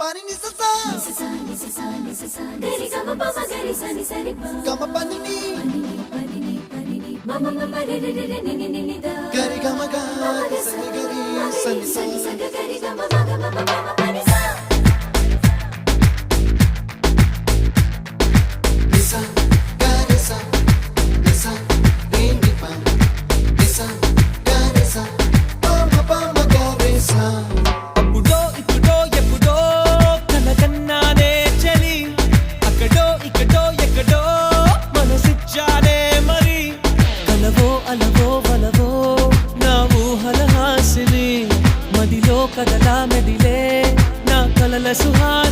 pani ni sa sa gari ga ma pa ma gari sa ni sa ri pa ga ma pani ni ma ma ma re re re ni ni ni da gari ga ma ga sa ni gari sa ni sa gari ga ma ga ma ma ma pani sa ni sa gari sa ni sa re ni pa ni sa gari sa pa ma gari sa కదలా మెదిలే నా కలల సుహా